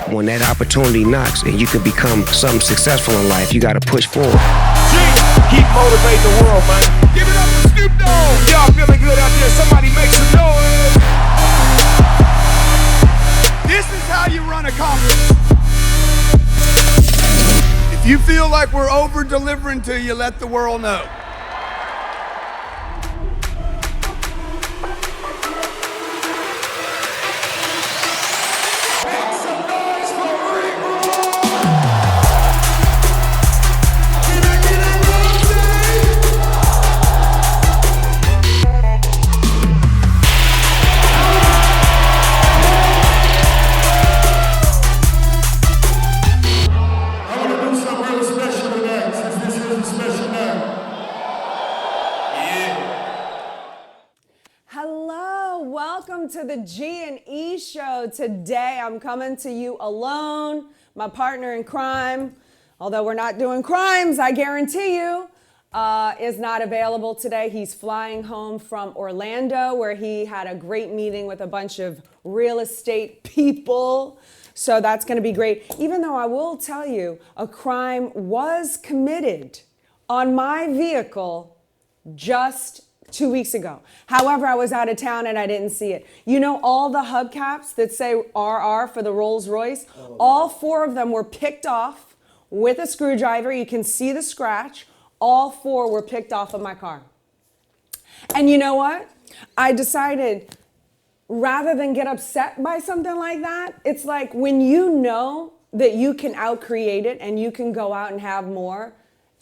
When that opportunity knocks and you can become something successful in life, you got to push forward. Keep motivating the world, man. Give it up for Snoop Dogg. Y'all feeling good out there? Somebody make some noise. This is how you run a conference. If you feel like we're over-delivering to you, let the world know. To the G&E show. Today I'm coming to you alone. My partner in crime, although we're not doing crimes, I guarantee you, is not available today. He's flying home from Orlando, where he had a great meeting with a bunch of real estate people. So that's going to be great. Even though I will tell you, a crime was committed on my vehicle just 2 weeks ago. However, I was out of town and I didn't see it. You know, all the hubcaps that say RR for the Rolls Royce, all 4 of them were picked off with a screwdriver. You can see the scratch. All 4 were picked off of my car. And you know what? I decided, rather than get upset by something like that, it's like when you know that you can outcreate it and you can go out and have more,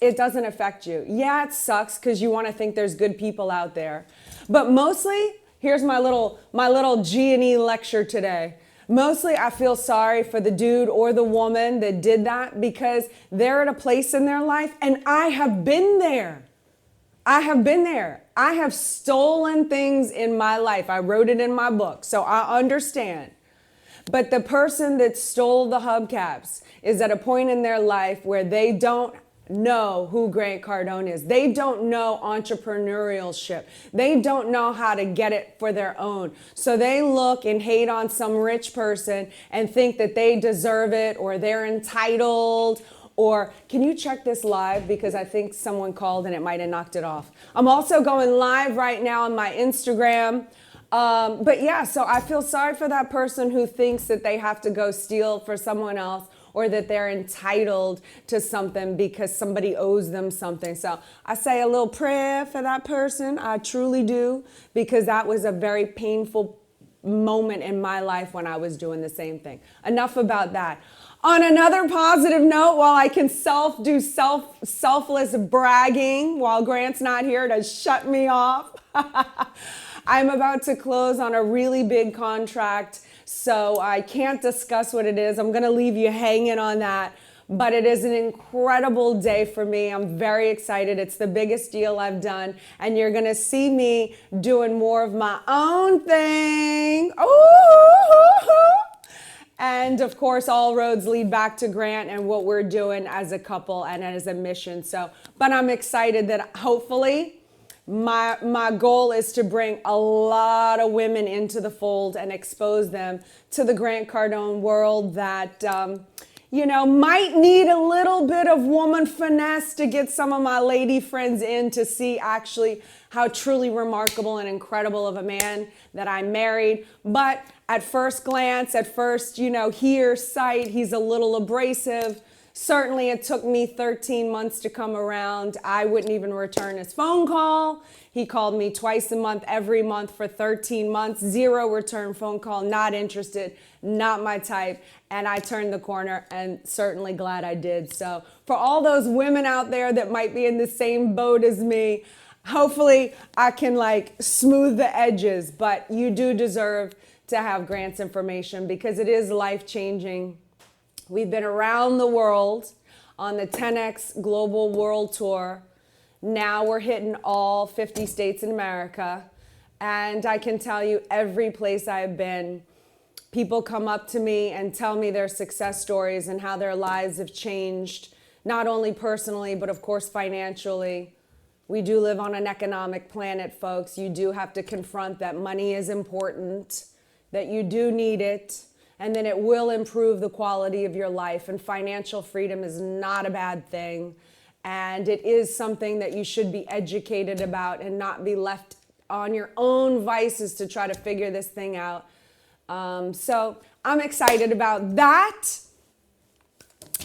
it doesn't affect you. Yeah, it sucks because you want to think there's good people out there. But mostly, here's my little G&E lecture today. Mostly, I feel sorry for the dude or the woman that did that because they're at a place in their life, and I have been there. I have been there. I have stolen things in my life. I wrote it in my book, so I understand. But the person that stole the hubcaps is at a point in their life where they don't know who Grant Cardone is. They don't know entrepreneurship. They don't know how to get it for their own. So they look and hate on some rich person and think that they deserve it or they're entitled. Or can you check this live? Because I think someone called and it might have knocked it off. I'm also going live right now on my Instagram. But yeah, so I feel sorry for that person who thinks that they have to go steal for someone else, or that they're entitled to something because somebody owes them something. So I say a little prayer for that person. I truly do, because that was a very painful moment in my life when I was doing the same thing. Enough about that. On another positive note, while I can selfless bragging while Grant's not here to shut me off, I'm about to close on a really big contract. So I can't discuss what it is. I'm going to leave you hanging on that. But it is an incredible day for me. I'm very excited. It's the biggest deal I've done. And you're going to see me doing more of my own thing. Ooh. And of course, all roads lead back to Grant and what we're doing as a couple and as a mission. But I'm excited that hopefully my goal is to bring a lot of women into the fold and expose them to the Grant Cardone world that, might need a little bit of woman finesse to get some of my lady friends in to see actually how truly remarkable and incredible of a man that I married. But at first glance, sight, he's a little abrasive. Certainly, it took me 13 months to come around. I wouldn't even return his phone call. He called me twice a month, every month for 13 months. 0 return phone call, not interested, not my type. And I turned the corner, and certainly glad I did. So for all those women out there that might be in the same boat as me, hopefully I can smooth the edges. But you do deserve to have Grant's information because it is life-changing. We've been around the world on the 10X Global World Tour. Now we're hitting all 50 states in America. And I can tell you, every place I've been, people come up to me and tell me their success stories and how their lives have changed, not only personally, but of course financially. We do live on an economic planet, folks. You do have to confront that money is important, that you do need it, and then it will improve the quality of your life. And financial freedom is not a bad thing. And it is something that you should be educated about and not be left on your own vices to try to figure this thing out. So I'm excited about that.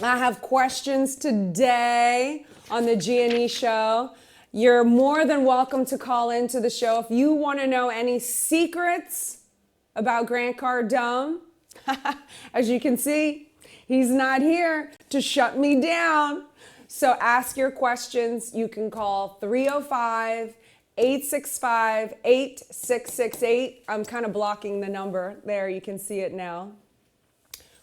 I have questions today on the G&E show. You're more than welcome to call into the show if you want to know any secrets about Grant Cardone. As you can see, he's not here to shut me down. So ask your questions. You can call 305-865-8668. I'm kind of blocking the number there. You can see it now.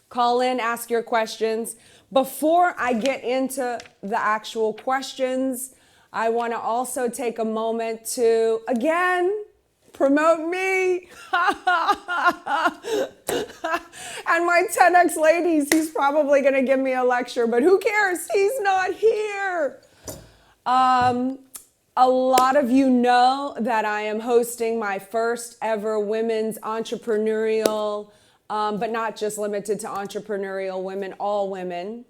Call in, ask your questions. Before I get into the actual questions, I want to also take a moment to, again, promote me. And my 10X ladies, he's probably going to give me a lecture, but who cares? He's not here. A lot of you know that I am hosting my first ever women's entrepreneurial, but not just limited to entrepreneurial women, all women.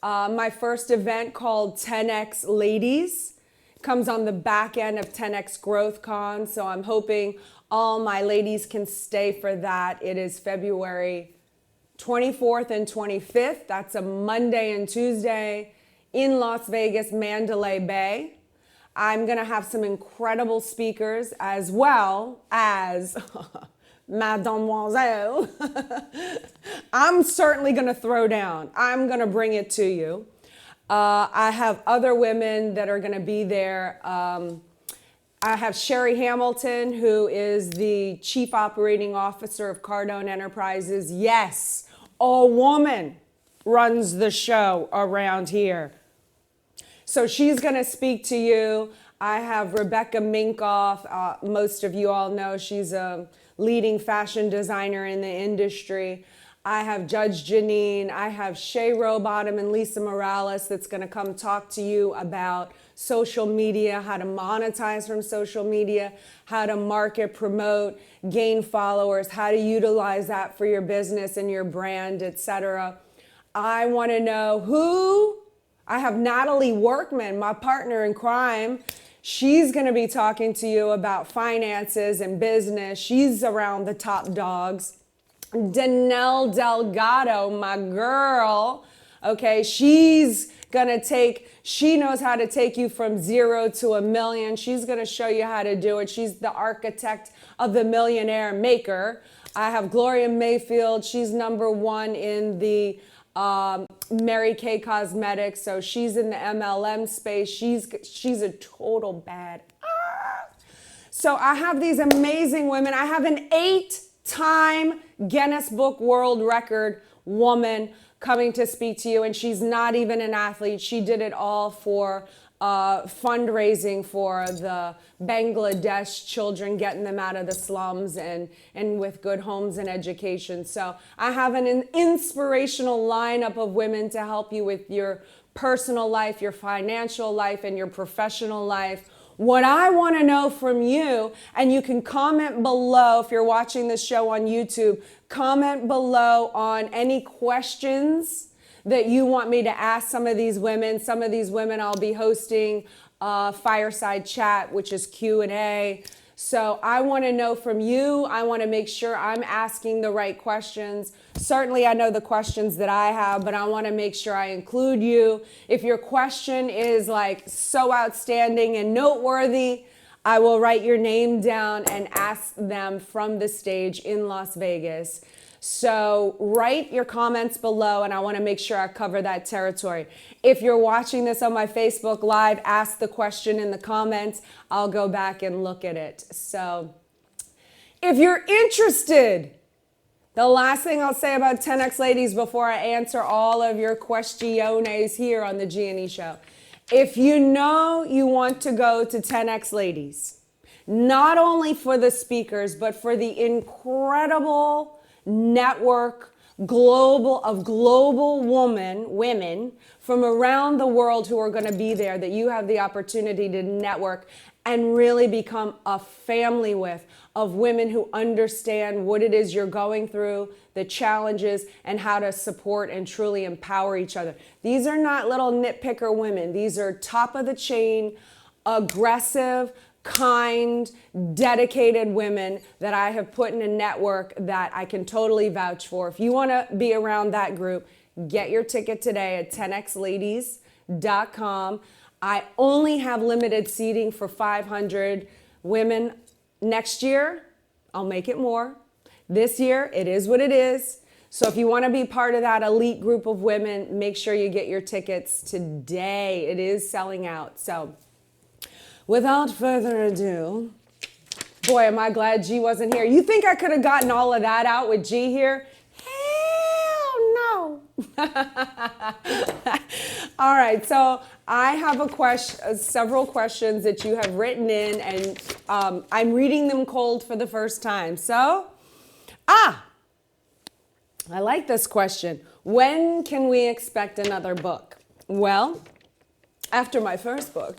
My first event called 10X Ladies comes on the back end of 10X Growth Con. So I'm hoping all my ladies can stay for that. It is February 24th and 25th. That's a Monday and Tuesday in Las Vegas, Mandalay Bay. I'm going to have some incredible speakers as well as Mademoiselle. I'm certainly going to throw down. I'm going to bring it to you. I have other women that are going to be there. I have Sherry Hamilton, who is the Chief Operating Officer of Cardone Enterprises. Yes, a woman runs the show around here. So she's going to speak to you. I have Rebecca Minkoff. Most of you all know she's a leading fashion designer in the industry. I have Judge Janine. I have Shay Rowbottom and Lisa Morales that's going to come talk to you about social media, how to monetize from social media, how to market, promote, gain followers, how to utilize that for your business and your brand, etc. I want to know who. I have Natalie Workman, my partner in crime. She's going to be talking to you about finances and business. She's around the top dogs. Danelle Delgado, my girl, okay, she knows how to take you from 0 to $1 million. She's going to show you how to do it. She's the architect of the millionaire maker. I have Gloria Mayfield. She's #1 in the Mary Kay Cosmetics. So she's in the MLM space. She's a total bad. So I have these amazing women. I have an 8-time Guinness Book World Record woman coming to speak to you, and she's not even an athlete. She did it all for fundraising for the Bangladesh children, getting them out of the slums and with good homes and education. So I have an inspirational lineup of women to help you with your personal life, your financial life, and your professional life. What I want to know from you, and you can comment below if you're watching this show on YouTube, comment below on any questions that you want me to ask some of these women. Some of these women I'll be hosting fireside chat, which is Q&A. So I want to know from you. I want to make sure I'm asking the right questions. Certainly I know the questions that I have, but I want to make sure I include you. If your question is like so outstanding and noteworthy, I will write your name down and ask them from the stage in Las Vegas. So write your comments below, and I want to make sure I cover that territory. If you're watching this on my Facebook Live, ask the question in the comments. I'll go back and look at it. So if you're interested, the last thing I'll say about 10X Ladies before I answer all of your questiones here on the G&E show. If you know you want to go to 10X Ladies, not only for the speakers, but for the incredible network global women from around the world who are going to be there, that you have the opportunity to network and really become a family with, of women who understand what it is you're going through, the challenges, and how to support and truly empower each other. These are not little nitpicker women. These are top of the chain, aggressive, kind, dedicated women that I have put in a network that I can totally vouch for. If you want to be around that group, get your ticket today at 10xladies.com. I only have limited seating for 500 women. Next year, I'll make it more. This year, it is what it is. So if you want to be part of that elite group of women, make sure you get your tickets today. It is selling out. So without further ado, boy, am I glad G wasn't here. You think I could have gotten all of that out with G here? Hell no. All right, so I have several questions that you have written in, and I'm reading them cold for the first time. So, I like this question. When can we expect another book? Well, after my first book,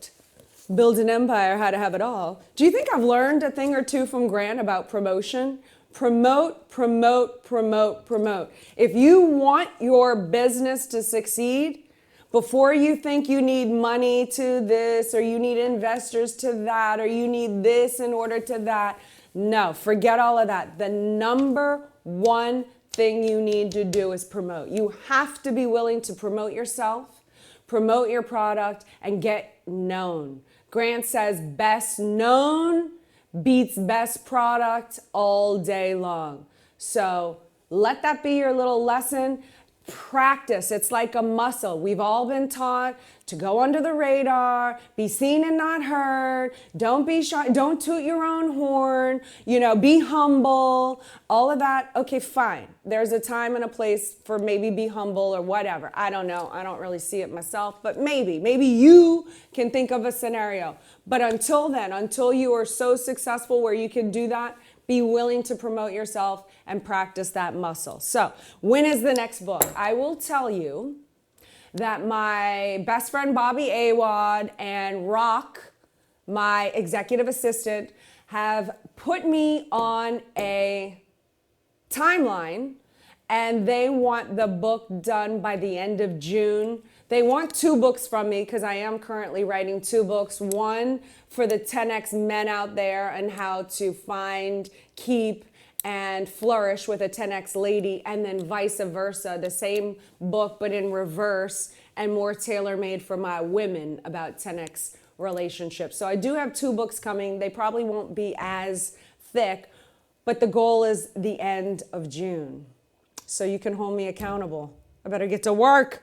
Build an Empire, How to Have It All, do you think I've learned a thing or two from Grant about promotion? Promote, promote, promote, promote. If you want your business to succeed, before you think you need money to this, or you need investors to that, or you need this in order to that, no, forget all of that. The number one thing you need to do is promote. You have to be willing to promote yourself, promote your product, and get known. Grant says best known beats best product all day long. So let that be your little lesson. Practice. It's like a muscle. We've all been taught to go under the radar, be seen and not heard. Don't be shy. Don't toot your own horn. Be humble. All of that. Okay, fine. There's a time and a place for maybe be humble or whatever. I don't know. I don't really see it myself, but maybe you can think of a scenario. But until then, until you are so successful where you can do that, be willing to promote yourself and practice that muscle. So, when is the next book? I will tell you that my best friend Bobby Awad and Rock, my executive assistant, have put me on a timeline, and they want the book done by the end of June. They want 2 books from me because I am currently writing 2 books. One for the 10X men out there and how to find, keep, and flourish with a 10X lady, and then vice versa, the same book but in reverse and more tailor-made for my women about 10X relationships. So I do have 2 books coming. They probably won't be as thick, but the goal is the end of June. So you can hold me accountable. I better get to work.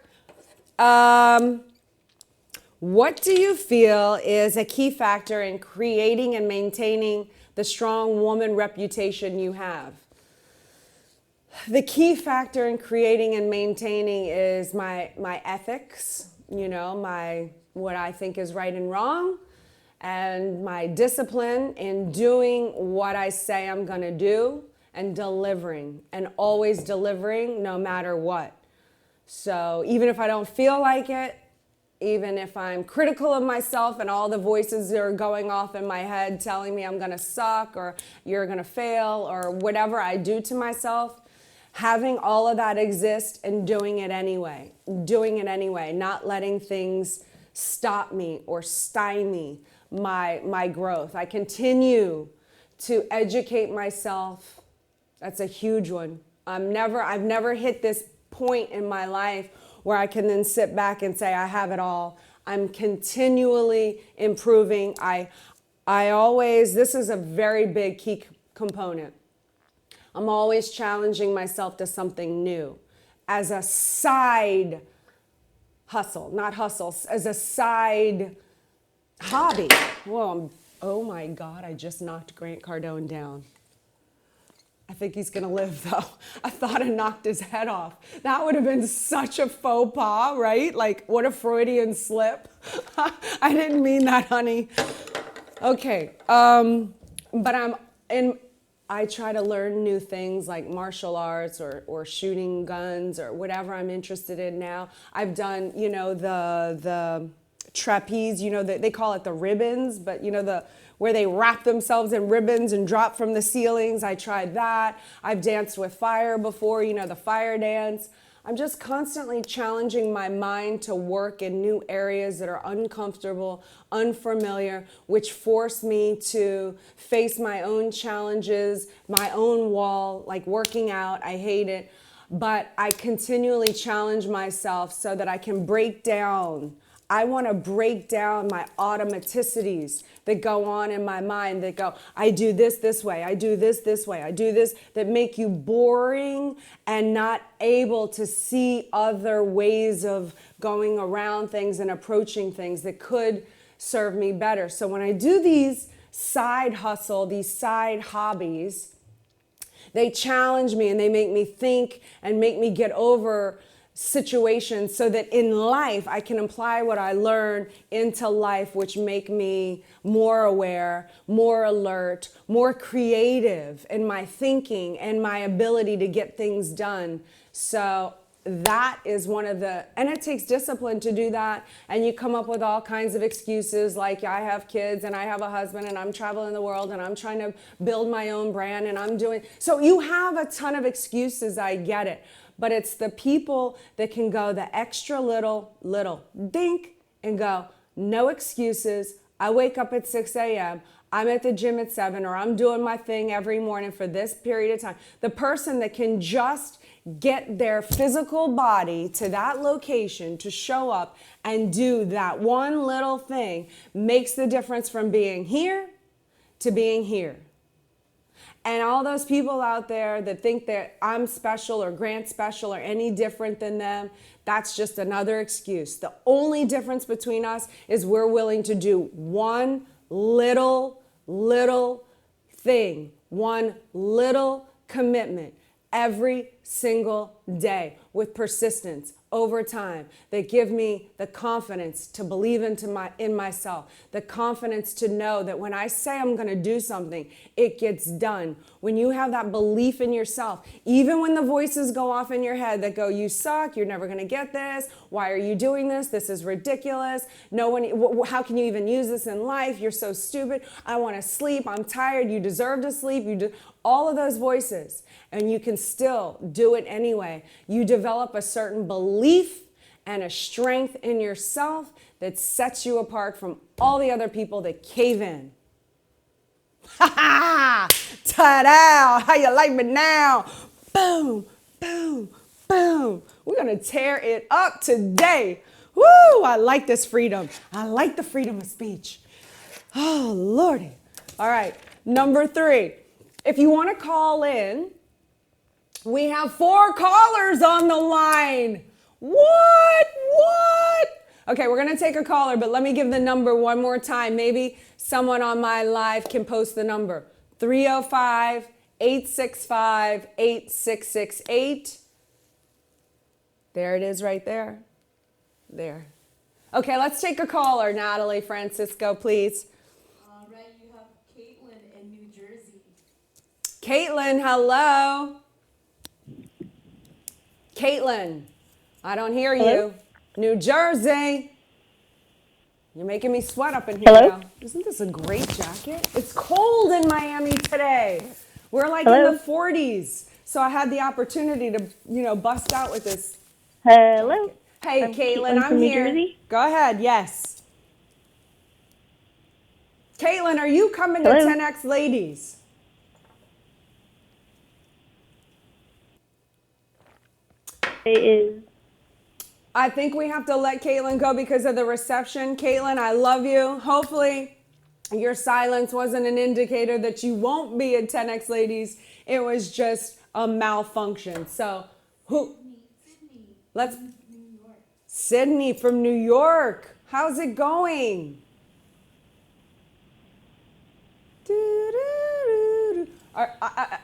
What do you feel is a key factor in creating and maintaining the strong woman reputation you have? The key factor in creating and maintaining is my ethics, what I think is right and wrong, and my discipline in doing what I say I'm going to do, and delivering, and always delivering no matter what. So even if I don't feel like it, even if I'm critical of myself and all the voices are going off in my head telling me I'm going to suck or you're going to fail or whatever I do to myself, having all of that exist and doing it anyway, not letting things stop me or stymie my growth. I continue to educate myself. That's a huge one. I've never hit this point in my life where I can then sit back and say I have it all. I'm continually improving. This is a very big key component. I'm always challenging myself to something new as a side hustle, not hustle, as a side hobby. Whoa, oh my God, I just knocked Grant Cardone down. I think he's going to live, though. I thought I knocked his head off. That would have been such a faux pas, right? Like, what a Freudian slip. I didn't mean that, honey. Okay, but I try to learn new things like martial arts or shooting guns or whatever I'm interested in now. I've done, the trapeze, they call it the ribbons, but where they wrap themselves in ribbons and drop from the ceilings. I tried that. I've danced with fire before, the fire dance. I'm just constantly challenging my mind to work in new areas that are uncomfortable, unfamiliar, which force me to face my own challenges, my own wall, like working out. I hate it, but I continually challenge myself so that I can break down. I want to break down my automaticities that go on in my mind that go, I do this way, I do this way, I do this, that make you boring and not able to see other ways of going around things and approaching things that could serve me better. So when I do these side hustle, these side hobbies, they challenge me and they make me think and make me get over situations so that in life I can apply what I learn into life, which make me more aware, more alert, more creative in my thinking and my ability to get things done. So that is one of the, and it takes discipline to do that. And you come up with all kinds of excuses like I have kids and I have a husband and I'm traveling the world and I'm trying to build my own brand and I'm doing, so you have a ton of excuses, I get it. But it's the people that can go the extra little dink and go, no excuses. I wake up at 6 a.m. I'm at the gym at 7, or I'm doing my thing every morning for this period of time. The person that can just get their physical body to that location to show up and do that one little thing makes the difference from being here to being here. And all those people out there that think that I'm special or Grant special or any different than them, that's just another excuse. The only difference between us is we're willing to do one little thing, one little commitment every single day with persistence over time that give me the confidence to believe in myself, the confidence to know that when I say I'm going to do something, it gets done. When you have that belief in yourself, even when the voices go off in your head that go, you suck, you're never going to get this, why are you doing this, this is ridiculous, no one, how can you even use this in life, you're so stupid, I want to sleep, I'm tired, you deserve to sleep, all of those voices, and you can still do it anyway. You develop a certain belief and a strength in yourself that sets you apart from all the other people that cave in. Ha ha! Ta-da! How you like me now? Boom, boom, boom. We're gonna tear it up today. Woo! I like this freedom. I like the freedom of speech. Oh, Lordy. All right, number 3. If you want to call in, we have 4 callers on the line. What? Okay, we're going to take a caller, but let me give the number one more time. Maybe someone on my live can post the number. 305-865-8668. There it is right there. There. Okay, let's take a caller. Natalie Francisco, please. All right, you have Caitlin in New Jersey. Caitlin, hello. Caitlin, I don't hear you. New Jersey. You're making me sweat up in here now. Isn't this a great jacket? It's cold in Miami today. We're like in the 40s. So I had the opportunity to, bust out with this. Hello. Jacket. Hey, Caitlin, I'm here. Jersey. Go ahead, yes. Caitlin, are you coming to 10X Ladies? It is. I think we have to let Caitlin go because of the reception. Caitlin, I love you. Hopefully your silence wasn't an indicator that you won't be at 10X Ladies. It was just a malfunction. So Sydney from New York. How's it going?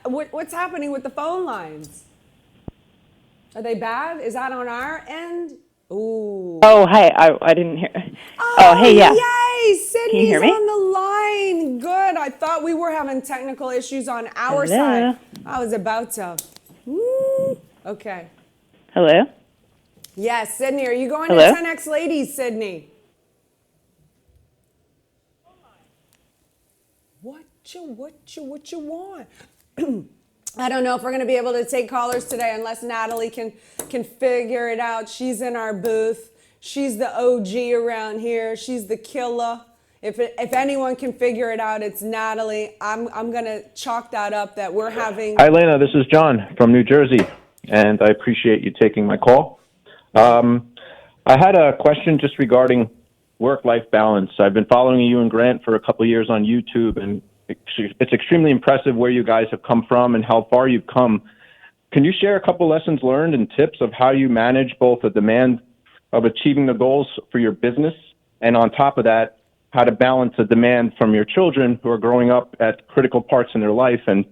What's happening with the phone lines? Are they bad? Is that on our end? Ooh. Oh, hi. I didn't hear. Oh, hey, yeah. Yay! Sydney's Can you hear me? on the line. Good. thought we were having technical issues on our Hello? side. I was about to. Woo. Okay. Hello? Yes, Sydney, are you going Hello? to 10X Ladies, Sydney? What you want? I don't know if we're going to be able to take callers today unless Natalie can figure it out. She's in our booth. She's the OG around here. She's the killer. If anyone can figure it out, it's Natalie. I'm going to chalk that up that we're having. Hi, Elena. This is John from New Jersey, and I appreciate you taking my call. I had a question just regarding work-life balance. I've been following you and Grant for a couple of years on YouTube, and it's extremely impressive where you guys have come from and how far you've come. Can you share a couple lessons learned and tips of how you manage both the demand of achieving the goals for your business, and on top of that, how to balance the demand from your children who are growing up at critical parts in their life, and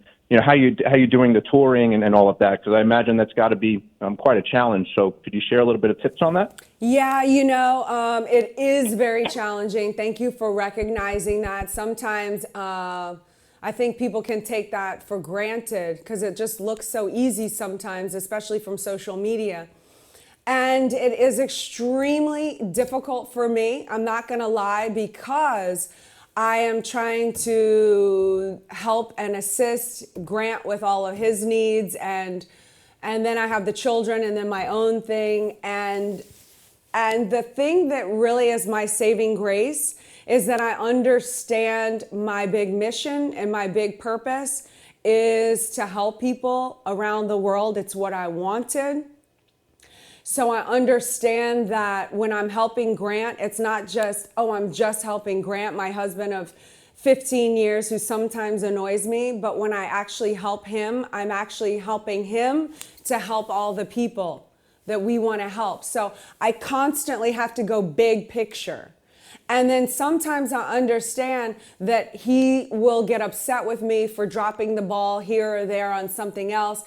how you doing the touring and all of that? Because I imagine that's got to be quite a challenge. So could you share a little bit of tips on that? Yeah, it is very challenging. Thank you for recognizing that. Sometimes I think people can take that for granted because it just looks so easy sometimes, especially from social media. And it is extremely difficult for me, I'm not going to lie, because I am trying to help and assist Grant with all of his needs, and then I have the children and then my own thing. And the thing that really is my saving grace is that I understand my big mission and my big purpose is to help people around the world. It's what I wanted. So I understand that when I'm helping Grant, it's not just, I'm just helping Grant, my husband of 15 years who sometimes annoys me. But when I actually help him, I'm actually helping him to help all the people that we want to help. So I constantly have to go big picture. And then sometimes I understand that he will get upset with me for dropping the ball here or there on something else,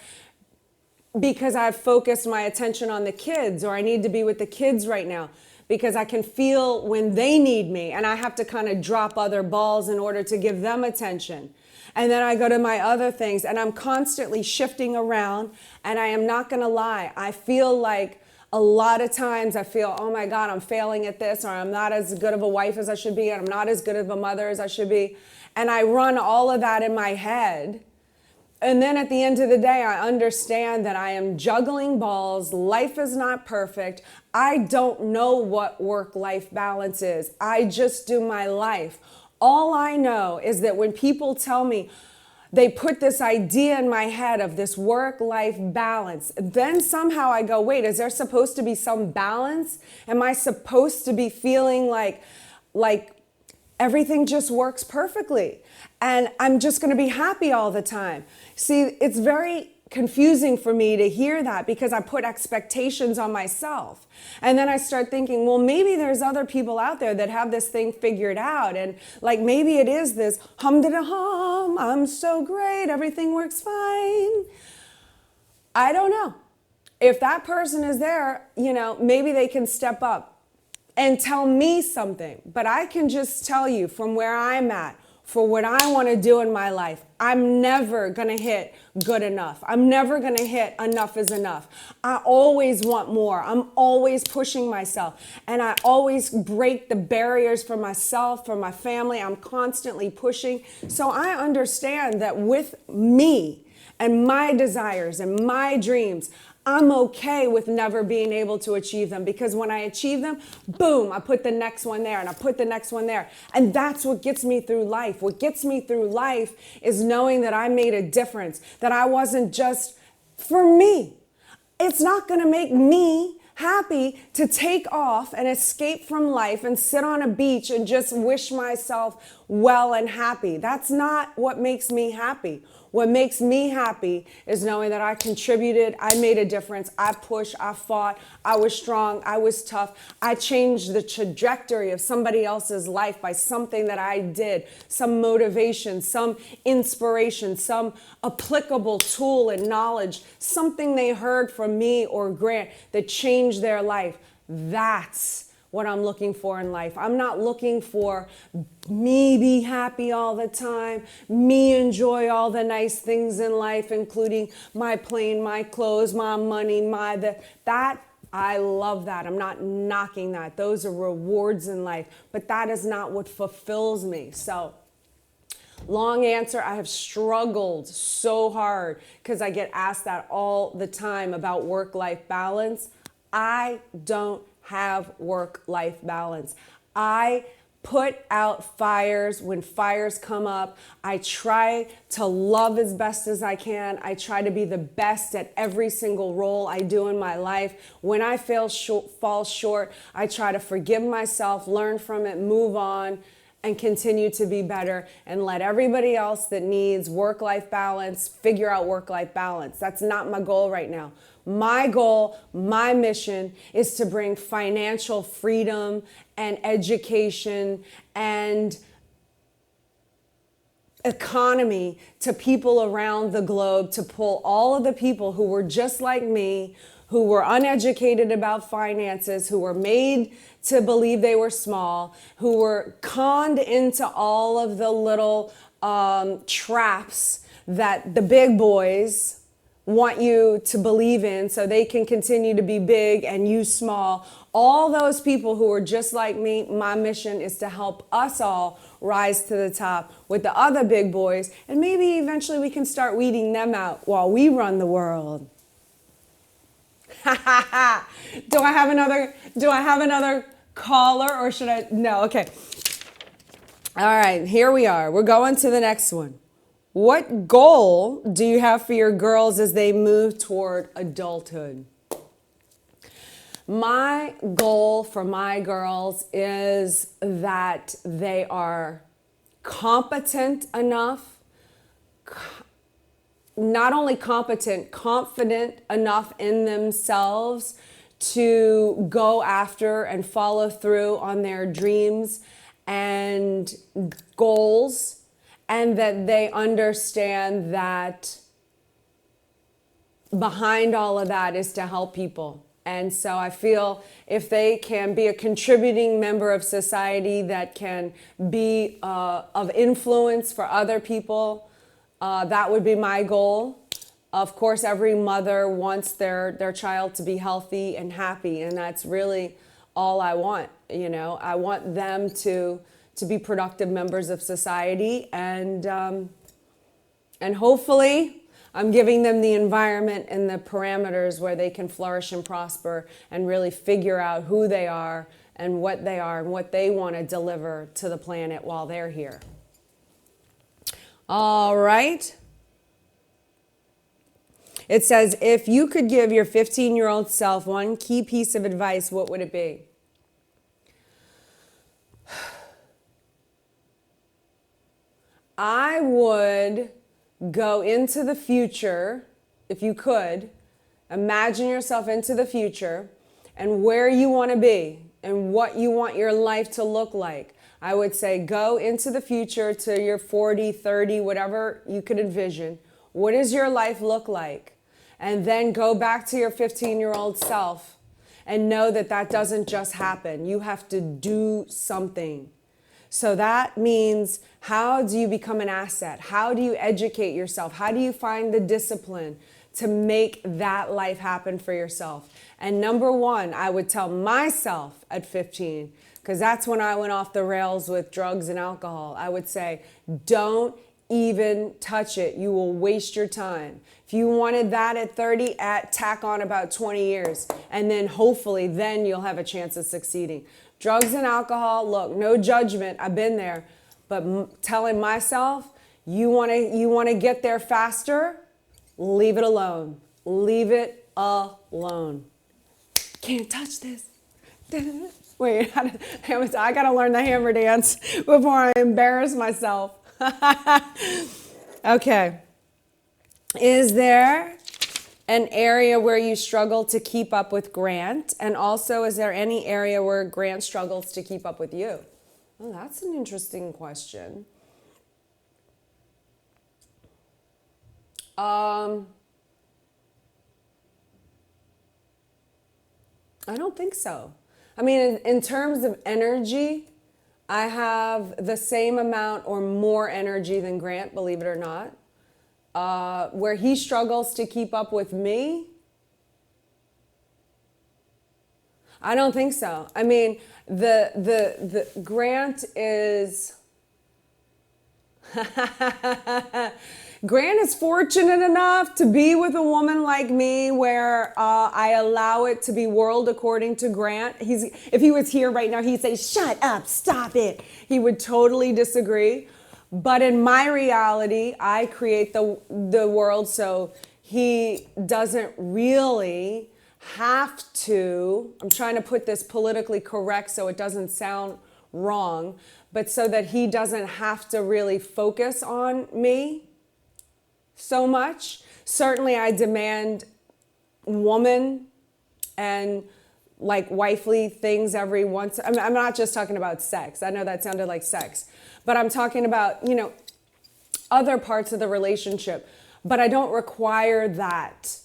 because I've focused my attention on the kids, or I need to be with the kids right now because I can feel when they need me, and I have to kind of drop other balls in order to give them attention. And then I go to my other things, and I'm constantly shifting around. And I am not going to lie, I feel like a lot of times I feel, oh my God, I'm failing at this, or I'm not as good of a wife as I should be, and I'm not as good of a mother as I should be. And I run all of that in my head. And then at the end of the day, I understand that I am juggling balls. Life is not perfect. I don't know what work-life balance is. I just do my life. All I know is that when people tell me, they put this idea in my head of this work-life balance, then somehow I go, wait, is there supposed to be some balance? Am I supposed to be feeling like everything just works perfectly and I'm just going to be happy all the time? See, it's very confusing for me to hear that because I put expectations on myself. And then I start thinking, well, maybe there's other people out there that have this thing figured out. And like, maybe it is this hum-da-da-hum, I'm so great, everything works fine. I don't know. If that person is there, maybe they can step up and tell me something. But I can just tell you from where I'm at, for what I want to do in my life, I'm never going to hit good enough. I'm never going to hit enough is enough. I always want more. I'm always pushing myself. And I always break the barriers for myself, for my family. I'm constantly pushing. So I understand that with me and my desires and my dreams, I'm okay with never being able to achieve them, because when I achieve them, boom, I put the next one there and I put the next one there. And that's what gets me through life. What gets me through life is knowing that I made a difference, that I wasn't just for me. It's not going to make me happy to take off and escape from life and sit on a beach and just wish myself well and happy. That's not what makes me happy. What makes me happy is knowing that I contributed, I made a difference, I pushed, I fought, I was strong, I was tough. I changed the trajectory of somebody else's life by something that I did, some motivation, some inspiration, some applicable tool and knowledge, something they heard from me or Grant that changed their life. That's what I'm looking for in life. I'm not looking for me be happy all the time, me enjoy all the nice things in life, including my plane, my clothes, my money, that I love that. I'm not knocking that. Those are rewards in life, but that is not what fulfills me. So, long answer, I have struggled so hard because I get asked that all the time about work-life balance. I don't have work-life balance. I put out fires when fires come up. I try to love as best as I can. I try to be the best at every single role I do in my life. When I fall short, I try to forgive myself, learn from it, move on, and continue to be better, and let everybody else that needs work-life balance figure out work-life balance. That's not my goal right now. My goal, my mission is to bring financial freedom and education and economy to people around the globe, to pull all of the people who were just like me, who were uneducated about finances, who were made to believe they were small, who were conned into all of the little traps that the big boys want you to believe in so they can continue to be big and you small. All those people who are just like me, my mission is to help us all rise to the top with the other big boys, and maybe eventually we can start weeding them out while we run the world. Do I have another caller, or should I? No, okay. All right, here we are. We're going to the next one. What goal do you have for your girls as they move toward adulthood? My goal for my girls is that they are competent enough, not only competent, confident enough in themselves to go after and follow through on their dreams and goals, and that they understand that behind all of that is to help people. And so I feel if they can be a contributing member of society that can be of influence for other people, that would be my goal. Of course, every mother wants their child to be healthy and happy, and that's really all I want. You know, I want them to be productive members of society, and hopefully I'm giving them the environment and the parameters where they can flourish and prosper and really figure out who they are and what they want to deliver to the planet while they're here. All right. It says, if you could give your 15-year-old self one key piece of advice, what would it be? I would go into the future, if you could, imagine yourself into the future and where you want to be and what you want your life to look like. I would say go into the future to your 40, 30, whatever you could envision. What does your life look like? And then go back to your 15-year-old self and know that that doesn't just happen. You have to do something. So that means, how do you become an asset? How do you educate yourself? How do you find the discipline to make that life happen for yourself? And number one, I would tell myself at 15, because that's when I went off the rails with drugs and alcohol. I would say, don't even touch it. You will waste your time. If you wanted that at 30, tack on about 20 years. And then hopefully then you'll have a chance of succeeding. Drugs and alcohol, look, no judgment, I've been there, but telling myself, you want to get there faster, leave it alone. Leave it alone. Can't touch this. Wait, I got to learn the hammer dance before I embarrass myself. Okay. Is there an area where you struggle to keep up with Grant? And also, is there any area where Grant struggles to keep up with you? Oh, that's an interesting question. I don't think so. I mean, in terms of energy, I have the same amount or more energy than Grant, believe it or not. Where he struggles to keep up with me, I don't think so. I mean, the Grant is Grant is fortunate enough to be with a woman like me where I allow it to be world according to Grant. If he was here right now, he'd say, shut up, stop it. He would totally disagree. But in my reality, I create the world, so he doesn't really have to, I'm trying to put this politically correct so it doesn't sound wrong, but so that he doesn't have to really focus on me so much. Certainly I demand woman and like wifely things every once. I'm not just talking about sex. I know that sounded like sex, but I'm talking about, other parts of the relationship. But I don't require that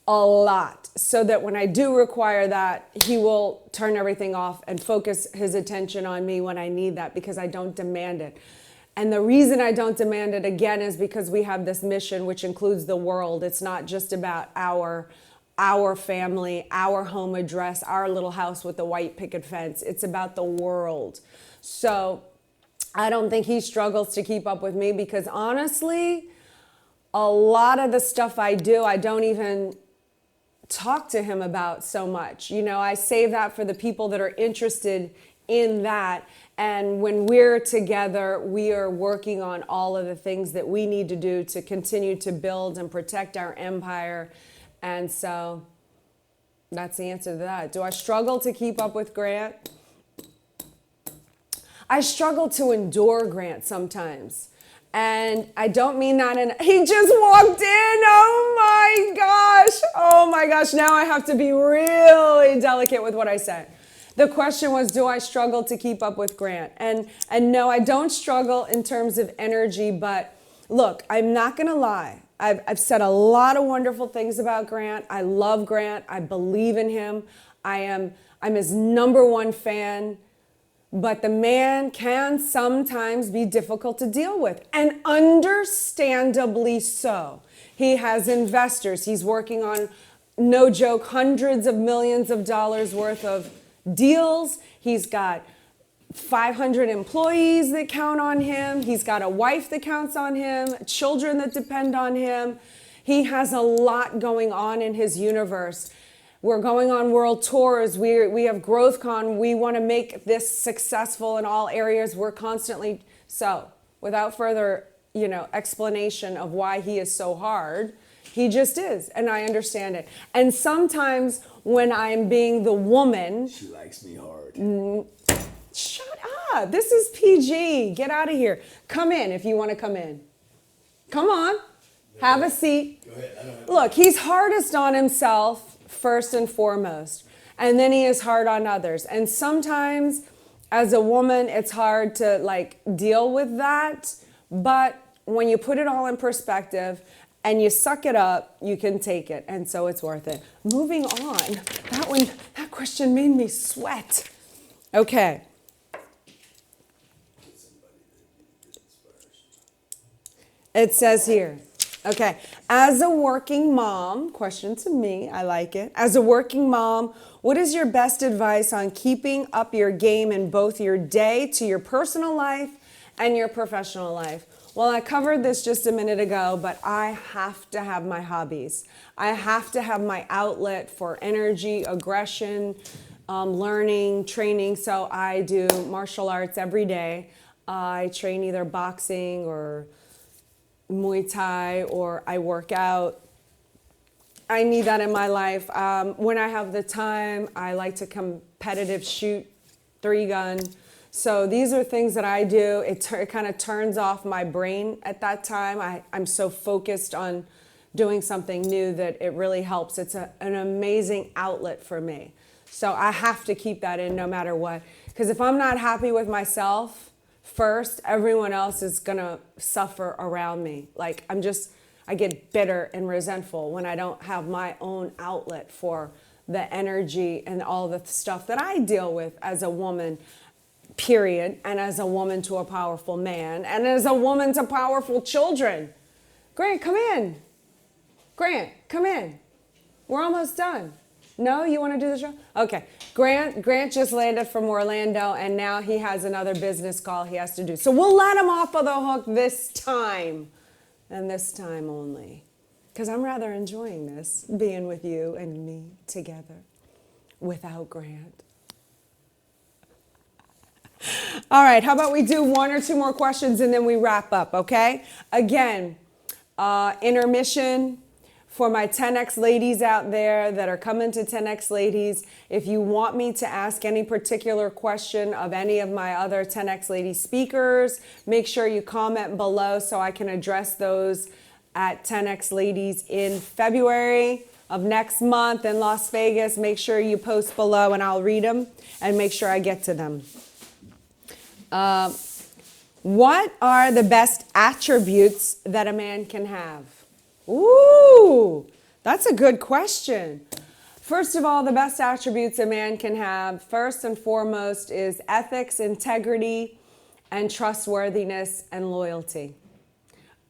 a lot, so that when I do require that, he will turn everything off and focus his attention on me when I need that, because I don't demand it. And the reason I don't demand it, again, is because we have this mission, which includes the world. It's not just about our family, our home address, our little house with the white picket fence. It's about the world. So I don't think he struggles to keep up with me, because honestly, a lot of the stuff I do, I don't even talk to him about so much. I save that for the people that are interested in that. And when we're together, we are working on all of the things that we need to do to continue to build and protect our empire. And so that's the answer to that. Do I struggle to keep up with Grant? I struggle to endure Grant sometimes. And I don't mean that he just walked in. Oh my gosh. Now I have to be really delicate with what I say. The question was, do I struggle to keep up with Grant? And no, I don't struggle in terms of energy, but look, I'm not gonna lie. I've said a lot of wonderful things about Grant. I love Grant. I believe in him. I'm his number one fan. But the man can sometimes be difficult to deal with, and understandably so. He has investors. He's working on, no joke, hundreds of millions of dollars worth of deals. He's got 500 employees that count on him. He's got a wife that counts on him, children that depend on him. He has a lot going on in his universe. We're going on world tours. We have GrowthCon. We want to make this successful in all areas. We're constantly, so without further, explanation of why he is so hard, he just is, and I understand it. And sometimes when I'm being the woman, she likes me hard. Shut up. This is PG. Get out of here. Come in if you want to come in. Come on. Have a seat. Go ahead. Look, he's hardest on himself first and foremost, and then he is hard on others. And sometimes as a woman, it's hard to deal with that. But when you put it all in perspective and you suck it up, you can take it. And so it's worth it. Moving on. That question made me sweat. Okay. It says here, okay, as a working mom, question to me, I like it. As a working mom, what is your best advice on keeping up your game in both your day to your personal life and your professional life? Well, I covered this just a minute ago, but I have to have my hobbies. I have to have my outlet for energy, aggression, learning, training. So I do martial arts every day. I train either boxing or Muay Thai, or I work out. I need that in my life. When I have the time, I like to competitive shoot 3-gun. So these are things that I do. It kind of turns off my brain at that time. I'm so focused on doing something new that it really helps. It's an amazing outlet for me. So I have to keep that in no matter what. Because if I'm not happy with myself first, everyone else is gonna suffer around me. I get bitter and resentful when I don't have my own outlet for the energy and all the stuff that I deal with as a woman, period, and as a woman to a powerful man, and as a woman to powerful children. Grant, come in. Grant, come in. We're almost done. No, you want to do the show? Okay. Grant just landed from Orlando, and now he has another business call he has to do. So we'll let him off of the hook this time, and this time only, because I'm rather enjoying this, being with you and me together without Grant. All right, how about we do one or two more questions and then we wrap up, okay? Again, intermission for my 10X ladies out there that are coming to 10X ladies. If you want me to ask any particular question of any of my other 10X lady speakers, make sure you comment below so I can address those at 10X ladies in February of next month in Las Vegas. Make sure you post below and I'll read them and make sure I get to them. What are the best attributes that a man can have? Ooh, that's a good question. First of all, the best attributes a man can have, first and foremost, is ethics, integrity, and trustworthiness and loyalty.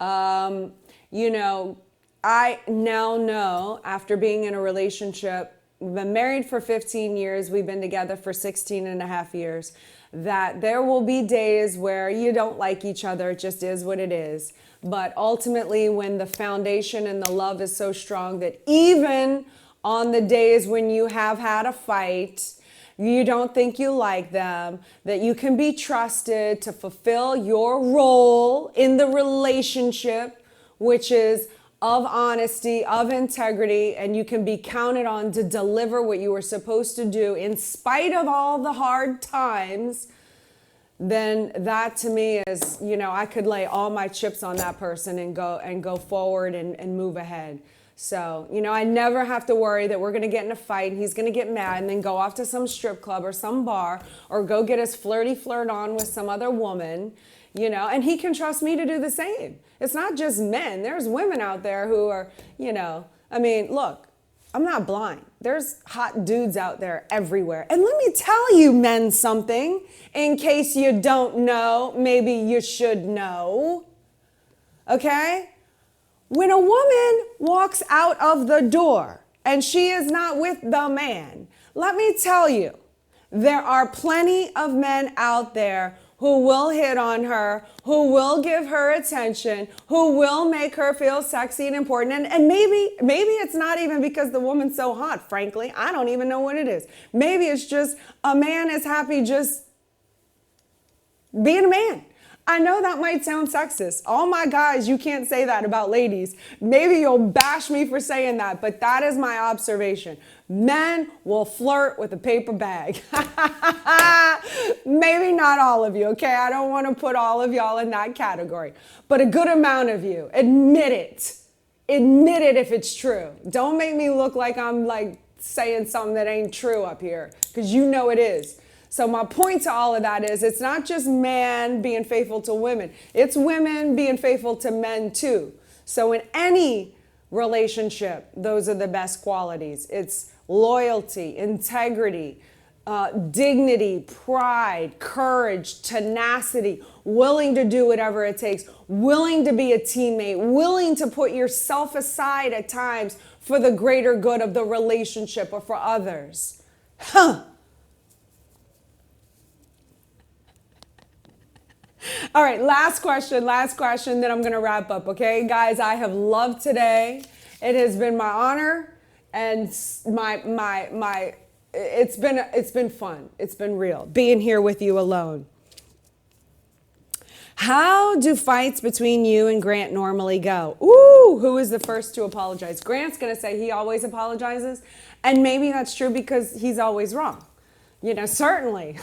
You know, I now know, after being in a relationship, we've been married for 15 years, we've been together for 16 and a half years, that there will be days where you don't like each other. It just is what it is. But ultimately, when the foundation and the love is so strong that even on the days when you have had a fight, you don't think you like them, that you can be trusted to fulfill your role in the relationship, which is of honesty, of integrity, and you can be counted on to deliver what you were supposed to do in spite of all the hard times, then that to me is, you know, I could lay all my chips on that person and go forward and move ahead. So, you know, I never have to worry that we're going to get in a fight and he's going to get mad and then go off to some strip club or some bar or go get his flirt on with some other woman, you know, and he can trust me to do the same. It's not just men. There's women out there who are, you know, I mean, look, I'm not blind. There's hot dudes out there everywhere. And let me tell you, men, something, in case you don't know, maybe you should know, okay? When a woman walks out of the door and she is not with the man, let me tell you, there are plenty of men out there who will hit on her, who will give her attention, who will make her feel sexy and important. And maybe it's not even because the woman's so hot, frankly. I don't even know what it is. Maybe it's just a man is happy just being a man. I know that might sound sexist. All my guys, you can't say that about ladies. Maybe you'll bash me for saying that, but that is my observation. Men will flirt with a paper bag. Maybe not all of you, okay? I don't want to put all of y'all in that category, but a good amount of you. Admit it. Admit it if it's true. Don't make me look like I'm like saying something that ain't true up here, because you know it is. So my point to all of that is it's not just men being faithful to women. It's women being faithful to men too. So in any relationship, those are the best qualities. It's loyalty, integrity, dignity, pride, courage, tenacity, willing to do whatever it takes, willing to be a teammate, willing to put yourself aside at times for the greater good of the relationship or for others. All right, last question, then I'm going to wrap up, okay? Guys, I have loved today. It has been my honor and it's been fun. It's been real being here with you alone. How do fights between you and Grant normally go? Ooh, who is the first to apologize? Grant's going to say he always apologizes, and maybe that's true because he's always wrong. You know, certainly,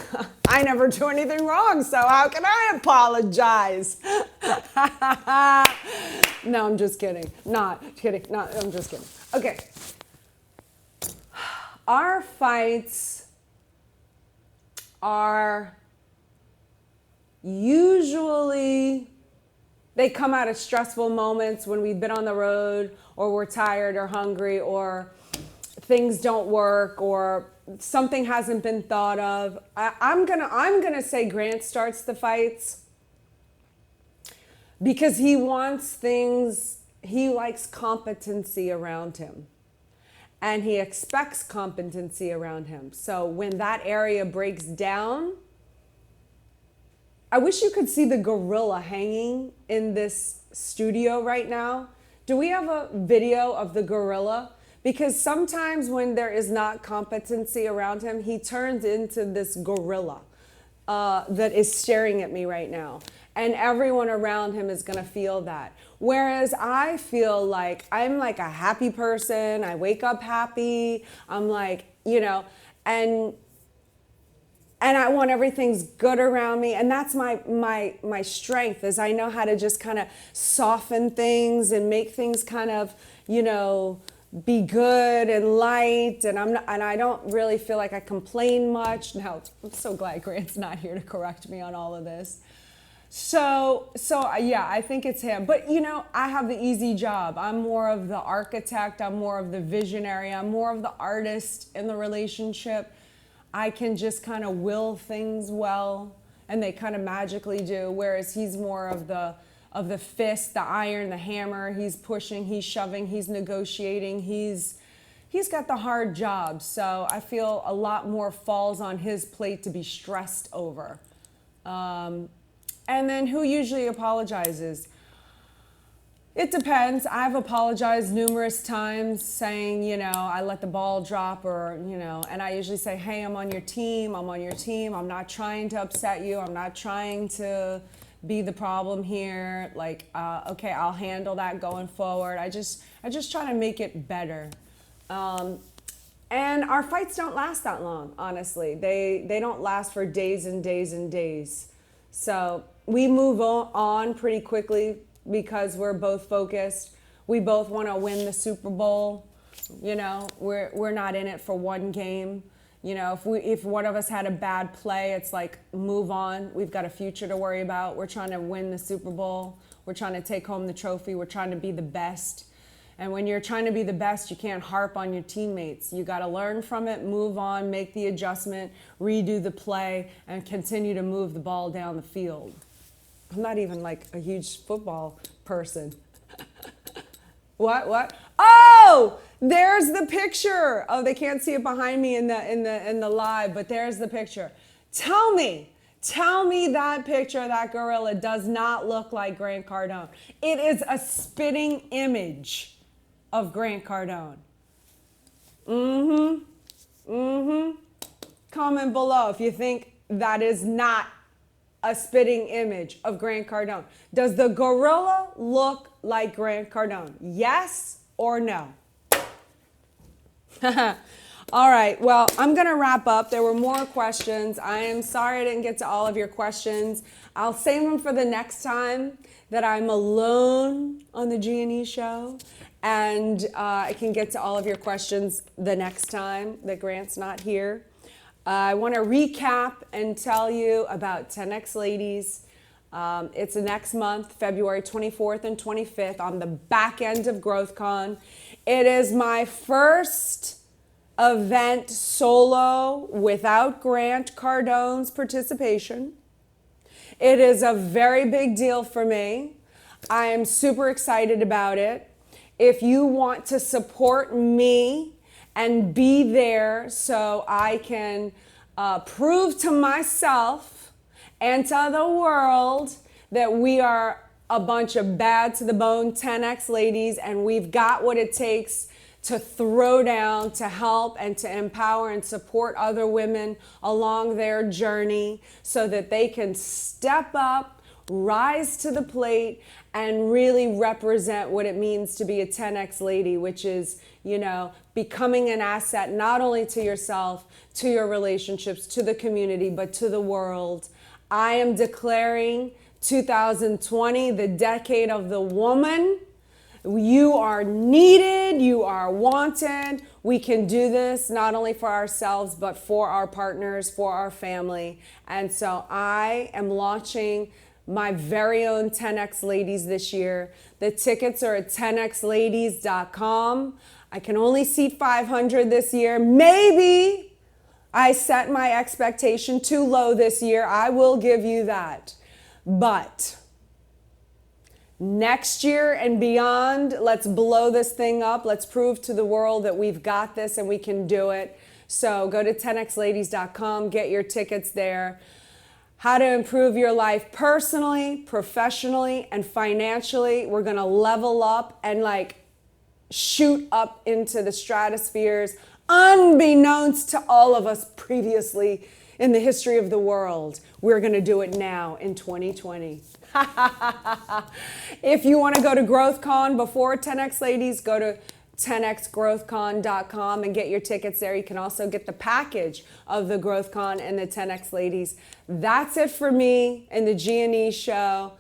I never do anything wrong, so how can I apologize? No, I'm just kidding. Not kidding. No, I'm just kidding. Okay. Our fights are usually, they come out of stressful moments when we've been on the road or we're tired or hungry or things don't work or something hasn't been thought of. I'm gonna say Grant starts the fights because he wants things, he likes competency around him. And he expects competency around him. So when that area breaks down, I wish you could see the gorilla hanging in this studio right now. Do we have a video of the gorilla? Because sometimes when there is not competency around him, he turns into this gorilla that is staring at me right now. And everyone around him is gonna feel that. Whereas I feel like I'm like a happy person. I wake up happy. I'm like, you know, and I want everything's good around me. And that's my strength, is I know how to just kind of soften things and make things kind of, you know, be good and light. And I don't really feel like I complain much. Now, I'm so glad Grant's not here to correct me on all of this. So yeah, I think it's him. But you know, I have the easy job. I'm more of the architect. I'm more of the visionary. I'm more of the artist in the relationship. I can just kind of will things well, and they kind of magically do. Whereas he's more of the fist, the iron, the hammer. He's pushing, he's shoving, he's negotiating. He's got the hard job. So I feel a lot more falls on his plate to be stressed over. And then who usually apologizes? It depends. I've apologized numerous times saying, you know, I let the ball drop, or, you know, and I usually say, hey, I'm on your team. I'm on your team. I'm not trying to upset you. I'm not trying to be the problem here. Like, okay, I'll handle that going forward. I just try to make it better. And our fights don't last that long, honestly. They don't last for days and days and days. So we move on pretty quickly because we're both focused. We both want to win the Super Bowl. You know, we're not in it for one game. You know, if one of us had a bad play, it's like, move on. We've got a future to worry about. We're trying to win the Super Bowl. We're trying to take home the trophy. We're trying to be the best. And when you're trying to be the best, you can't harp on your teammates. You got to learn from it, move on, make the adjustment, redo the play, and continue to move the ball down the field. I'm not even like a huge football person. What? Oh, there's the picture. Oh, they can't see it behind me in the live, but there's the picture. Tell me that picture of that gorilla does not look like Grant Cardone. It is a spitting image of Grant Cardone. Comment below if you think that is not a spitting image of Grant Cardone. Does the gorilla look like Grant Cardone? Yes or no? All right, well, I'm gonna wrap up. There were more questions. I am sorry I didn't get to all of your questions. I'll save them for the next time that I'm alone on the G&E show, and I can get to all of your questions the next time that Grant's not here. I want to recap and tell you about 10X Ladies. It's next month, February 24th and 25th, on the back end of GrowthCon. It is my first event solo without Grant Cardone's participation. It is a very big deal for me. I am super excited about it. If you want to support me and be there so I can prove to myself and to the world that we are a bunch of bad to the bone 10X ladies, and we've got what it takes to throw down, to help and to empower and support other women along their journey so that they can step up, rise to the plate, and really represent what it means to be a 10X lady, which is, you know, becoming an asset not only to yourself, to your relationships, to the community, but to the world. I am declaring 2020 the decade of the woman. You are needed, you are wanted. We can do this not only for ourselves, but for our partners, for our family. And so I am launching my very own 10X Ladies this year. The tickets are at 10xladies.com. I can only seat 500 this year. Maybe I set my expectation too low this year. I will give you that. But next year and beyond, let's blow this thing up. Let's prove to the world that we've got this and we can do it. So go to 10xladies.com, get your tickets there. How to improve your life personally, professionally, and financially. We're gonna level up and shoot up into the stratospheres, unbeknownst to all of us previously in the history of the world. We're gonna do it now in 2020. If you wanna go to GrowthCon before 10X Ladies, go to 10xgrowthcon.com and get your tickets there. You can also get the package of the GrowthCon and the 10X Ladies. That's it for me in the G&E show.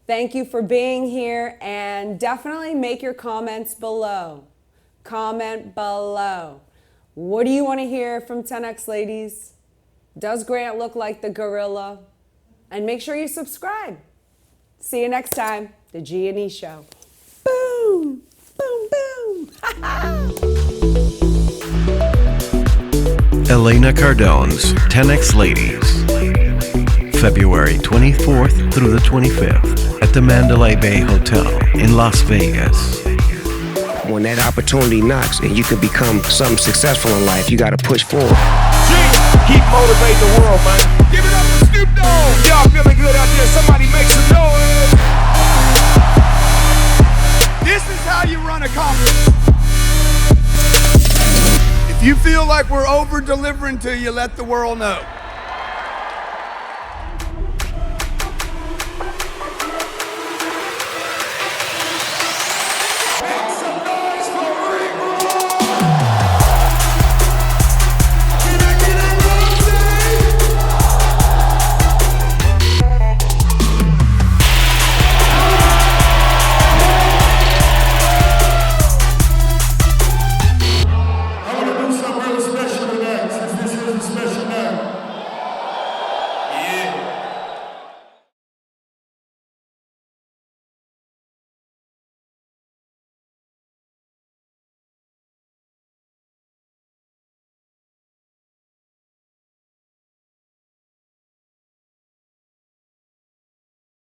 Thank you for being here, and definitely make your comments below. Comment below. What do you want to hear from 10X Ladies? Does Grant look like the gorilla? And make sure you subscribe. See you next time, the G&E show. Boom, boom, boom. Elena Cardone's 10X Ladies, February 24th through the 25th at the Mandalay Bay Hotel in Las Vegas. When that opportunity knocks and you can become something successful in life, you got to push forward. Keep motivating the world, man. Give it up for Snoop Dogg. Y'all feeling good out there? Somebody make some noise. This is how you run a conference. If you feel like we're over delivering to you, let the world know.